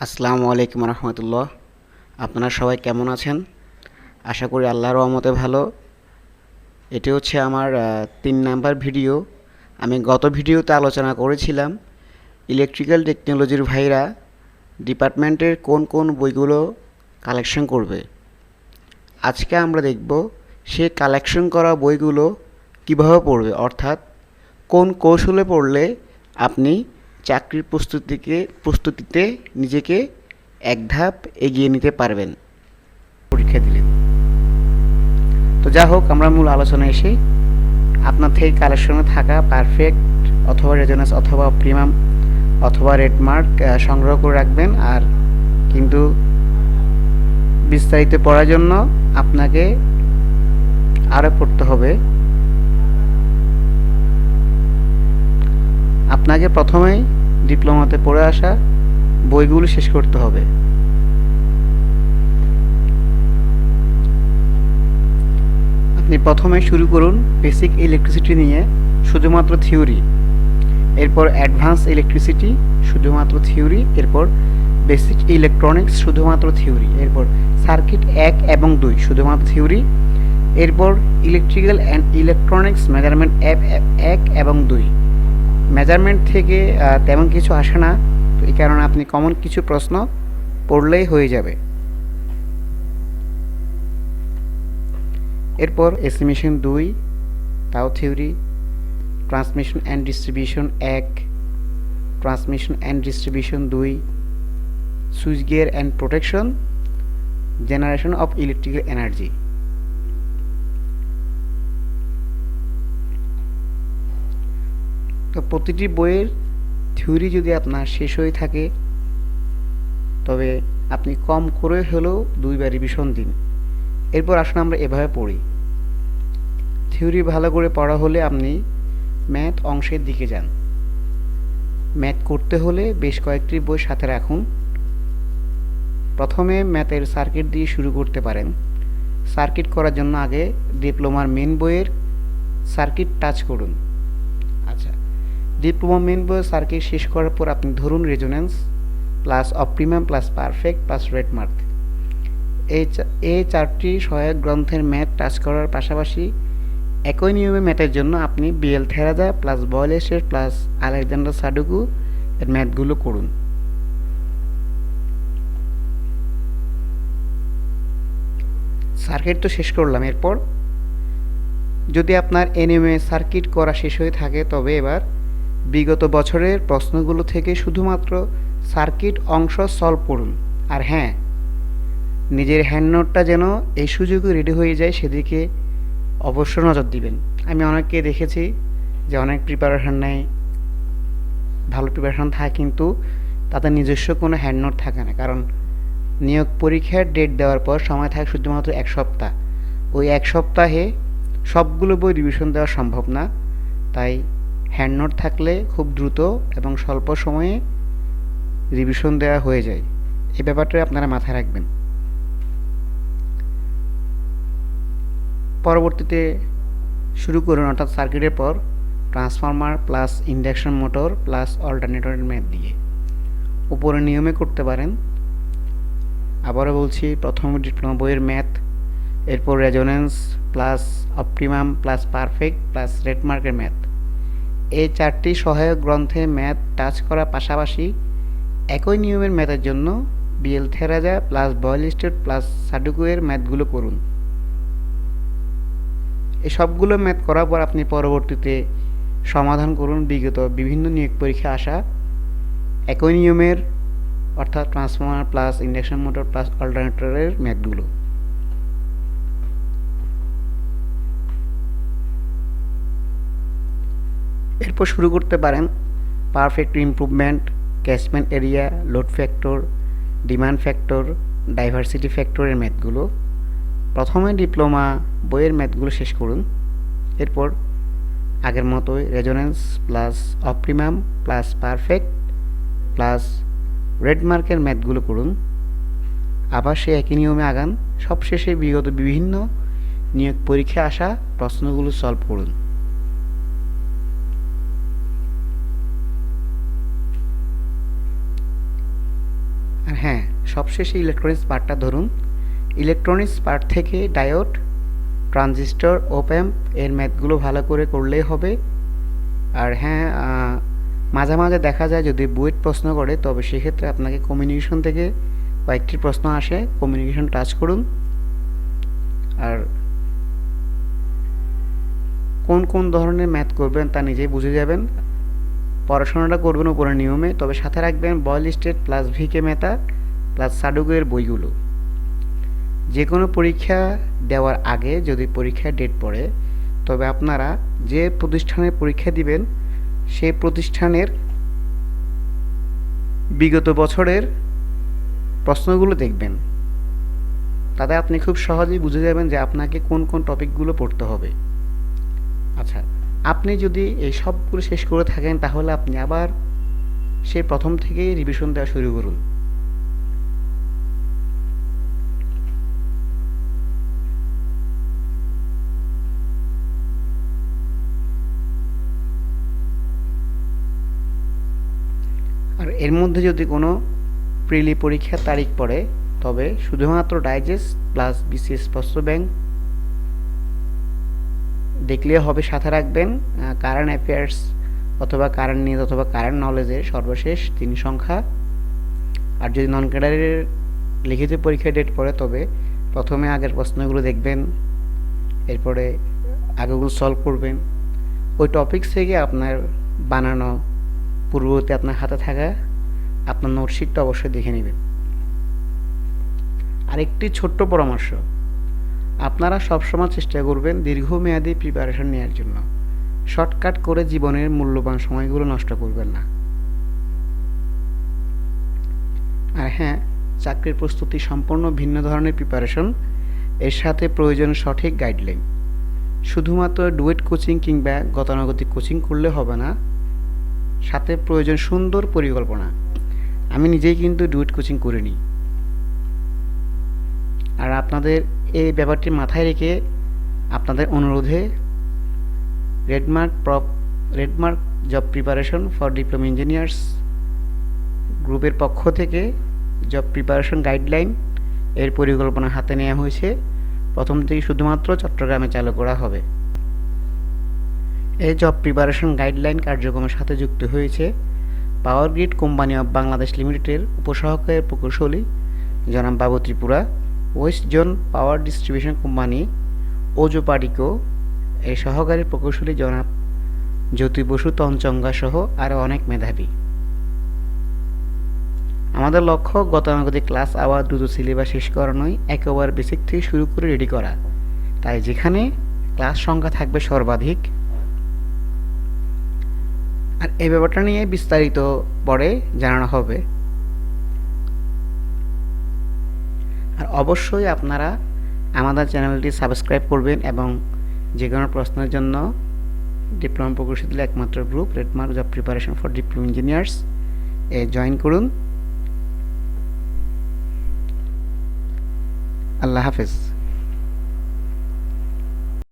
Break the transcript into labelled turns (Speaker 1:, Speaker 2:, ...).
Speaker 1: আসসালামু আলাইকুম রহমতুল্লাহ। আপনারা সবাই কেমন আছেন? আশা করি আল্লাহর রহমতে ভালো। এটি হচ্ছে আমার 3 নাম্বার ভিডিও। আমি গত ভিডিওতে আলোচনা করেছিলাম ইলেকট্রিক্যাল টেকনোলজির ভাইরা ডিপার্টমেন্টের কোন কোন বইগুলো কালেকশন করবে। আজকে আমরা দেখব সে কালেকশন করা বইগুলো কিভাবে পড়বে, অর্থাৎ কোন কৌশলে পড়লে আপনি চাকরির প্রস্তুতিতে নিজেকে এক ধাপ এগিয়ে নিতে পারবেন পরীক্ষা দিলে। তো যা হোক, আমরা মূল আলোচনায় এসে আপনার থেকে কালেকশনে থাকা পারফেক্ট অথবা রেজোনেন্স অথবা প্রিমিয়াম অথবা রেড মার্ক সংগ্রহ করে রাখবেন। আর কিন্তু বিস্তারিত পড়ার জন্য আপনাকে আরও পড়তে হবে। আপনাকে প্রথমেই ডিপ্লোমাতে পড়ে আসা বইগুলো শেষ করতে হবে। আপনি প্রথমে শুরু করুন বেসিক ইলেকট্রিসিটি নিয়ে, শুধুমাত্র থিওরি। এরপর অ্যাডভান্স ইলেকট্রিসিটি, শুধুমাত্র থিওরি। এরপর বেসিক ইলেকট্রনিক্স, শুধুমাত্র থিওরি। এরপর সার্কিট 1 এবং 2, শুধুমাত্র থিওরি। এরপর ইলেকট্রিক্যাল অ্যান্ড ইলেকট্রনিক্স মেজারমেন্ট 1 এবং 2। মেজারমেন্ট থেকে তেমন কিছু আসে না, তো এই কারণে আপনি কমন কিছু প্রশ্ন পড়লেই হয়ে যাবে। এরপর এসি মেশিন 2, তাও theory. Transmission and distribution 1, transmission and distribution 2, switch gear and protection, generation of electrical energy. তো প্রতিটি বইয়ের থিওরি যদি আপনার শেষ হয়ে থাকে, তবে আপনি কম করে হলেও 2বার রিভিশন দিন। এরপর আসুন আমরা এভাবে পড়ি। থিওরি ভালো করে পড়া হলে আপনি ম্যাথ অংশের দিকে যান। ম্যাথ করতে হলে বেশ কয়েকটি বই সাথে রাখুন। প্রথমে ম্যাথের সার্কিট দিয়ে শুরু করতে পারেন। সার্কিট করার জন্য আগে ডিপ্লোমার মেন বইয়ের সার্কিট টাচ করুন। আচ্ছা, ডিপ্লোমা মেন বইয়ের সার্কিট শেষ করার পর আপনি ধরুন resonance plus optimum plus perfect plus red mark. এই 4টি সহায়ক গ্রন্থের ম্যাথ টাচ করার পাশাপাশি একই নিয়মে ম্যাথের জন্য আপনি বিএল থেরাজা প্লাস বয়েলের প্লাস আলেকজান্ডার সাডুকু এর ম্যাথগুলো করুন। সার্কিট তো শেষ করলাম। এরপর যদি আপনার এনিমে সার্কিট করা শেষ হয়ে থাকে, তবে এবার বিগত বছরের প্রশ্নগুলো থেকে শুধুমাত্র সার্কিট অংশ সলভ করুন। আর হ্যাঁ, নিজের হ্যান্ড নোটটা যেন এই সুযোগে রেডি হয়ে যায় সেদিকে অবশ্য নজর দিবেন। আমি অনেককে দেখেছি যে অনেক প্রিপারেশন নেয়, ভালো প্রিপারেশন থাকে, কিন্তু তাদের নিজস্ব কোনো হ্যান্ড নোট থাকে না। কারণ নিয়োগ পরীক্ষার ডেট দেওয়ার পর সময় থাকে শুধুমাত্র 1 সপ্তাহ। ওই 1 সপ্তাহে সবগুলো বই রিভিশন দেওয়া সম্ভব না। তাই হ্যান্ড নোট থাকলে খুব দ্রুত এবং স্বল্প সময়ে রিভিশন দেওয়া হয়ে যায়। এই ব্যাপারটা আপনারা মাথায় রাখবেন। পরবর্তীতে শুরু করুন, অর্থাৎ সার্কিটের পর transformer plus induction motor plus অল্টারনেটরের ম্যাথ দিয়ে। উপরে নিয়মে করতে পারেন। আবারও বলছি, প্রথম ডিপ্লোমা বইয়ের ম্যাথ, এরপর resonance plus optimum plus perfect plus red মার্কের ম্যাথ। এই 4টি সহায়ক গ্রন্থে ম্যাথ টাচ করার পাশাপাশি একই নিয়মের ম্যাথের জন্য বিএল থেরাজা প্লাস বয়েলিস্টেড প্লাস সাডুকুয়ের ম্যাথগুলো করুন। এই সবগুলো ম্যাথ করার পর আপনি পরবর্তীতে সমাধান করুন বিগত বিভিন্ন নিয়োগ পরীক্ষা আসা একই নিয়মের, অর্থাৎ transformer plus induction motor plus অল্টারনেটরের ম্যাথগুলো। এরপর শুরু করতে পারেন perfect improvement, catchment area, load factor, demand factor, diversity ফ্যাক্টরের ম্যাথগুলো। প্রথমে ডিপ্লোমা বইয়ের ম্যাথগুলো শেষ করুন। এরপর আগের মতোই resonance plus optimum plus perfect plus red মার্কের ম্যাথগুলো করুন। আবার সে একই নিয়মে আগান। সবশেষে বিগত বিভিন্ন নিয়োগ পরীক্ষা আসা প্রশ্নগুলো সলভ করুন। আর সবশেষে ইলেকট্রনিক্স পার্টটা ধরুন। ইলেকট্রনিক্স পার্ট থেকে ডায়োড, ট্রানজিস্টর, অপ অ্যাম্প এর ম্যাথগুলো ভালো করে করলেই হবে। আর হ্যাঁ, মাঝে মাঝে দেখা যায় যদি বুয়েট প্রশ্ন করে, তবে সেক্ষেত্রে আপনাকে কমিউনিকেশন থেকে কয়েকটি প্রশ্ন আসে, কমিউনিকেশন টাচ করুন। আর কোন কোন ধরনের ম্যাথ করবেন তা নিজেই বুঝে যাবেন। পড়াশোনাটা করবেন উপরের নিয়মে, তবে সাথে রাখবেন Boylestad plus V K Mehta plus সাডুকের বইগুলো। যে কোনো পরীক্ষা দেওয়ার আগে যদি পরীক্ষার ডেট পড়ে, তবে আপনারা যে প্রতিষ্ঠানে পরীক্ষা দিবেন সেই প্রতিষ্ঠানের বিগত বছরের প্রশ্নগুলো দেখবেন। তাতে আপনি খুব সহজেই বুঝে যাবেন যে আপনাকে কোন কোন টপিকগুলো পড়তে হবে। আচ্ছা, আপনি যদি এই সবগুলো শেষ করে থাকেন, তাহলে আপনি আবার সেই প্রথম থেকেই রিভিশন দেওয়া শুরু করুন। আর এর মধ্যে যদি কোনো প্রিলি পরীক্ষার তারিখ পড়ে, তবে শুধুমাত্র ডাইজেস্ট প্লাস বিসিএস প্রশ্ন ব্যাংক দেখলেও হবে। সাথে রাখবেন কারেন্ট অ্যাফেয়ার্স অথবা কারেন্ট নিউজ অথবা কারেন্ট নলেজের সর্বশেষ 3 সংখ্যা। আর যদি নন ক্যাডারের লিখিত পরীক্ষার ডেট পড়ে, তবে প্রথমে আগের প্রশ্নগুলো দেখবেন, এরপরে আগেগুলো সলভ করবেন। ওই টপিকস থেকে আপনার বানানো পূর্ববর্তী আপনার হাতে থাকা আপনার নোটশিটটা অবশ্যই দেখে নেবেন। আরেকটি ছোট্ট পরামর্শ, আপনারা সবসময় চেষ্টা করবেন দীর্ঘমেয়াদী প্রিপারেশন নেওয়ার জন্য। শর্টকাট করে জীবনের মূল্যবান সময়গুলো নষ্ট করবেন না। আর হ্যাঁ, চাকরির প্রস্তুতি সম্পূর্ণ ভিন্ন ধরনের প্রিপারেশন, এর সাথে প্রয়োজন সঠিক গাইডলাইন। শুধুমাত্র ডুয়েট কোচিং কিংবা গতানুগতিক কোচিং করলে হবে না, সাথে প্রয়োজন সুন্দর পরিকল্পনা। আমি নিজেই কিন্তু ডুয়েট কোচিং করিনি। আর আপনাদের এই ব্যাপারটি মাথায় রেখে আপনাদের অনুরোধে রেডমার্ক job preparation for diploma engineers গ্রুপের পক্ষ থেকে জব প্রিপারেশন গাইডলাইন এর পরিকল্পনা হাতে নেওয়া হয়েছে। প্রথম থেকে শুধুমাত্র চট্টগ্রামে চালু করা হবে। এই জব প্রিপারেশন গাইডলাইন কার্যক্রমের সাথে যুক্ত হয়েছে power grid company of Bangladesh লিমিটেডের উপসহকারী প্রকৌশলী জনাব বাবু Tripura, West zone power distribution company ওজো পাডিকো এর সহকারী প্রকৌশলী জনাব জ্যোতি বসু তঞ্চঙ্গা সহ আরও অনেক মেধাবী। আমাদের লক্ষ্য গতানুগতিক ক্লাস আবার দ্রুত সিলেবাস শেষ করা নয়, একেবারে বেসিক থেকে শুরু করে রেডি করা। তাই যেখানে ক্লাস সংখ্যা থাকবে সর্বাধিক। আর এই ব্যাপারটা নিয়ে বিস্তারিত পরে জানানো হবে। আর অবশ্যই আপনারা আমাদের চ্যানেলটি সাবস্ক্রাইব করবেন এবং যে কোনো প্রশ্নের জন্য ডিপ্লোমা প্রকৌশলীর একমাত্র group রেডমার্ক job preparation for diploma engineers A join করুন। আল্লাহ হাফেজ।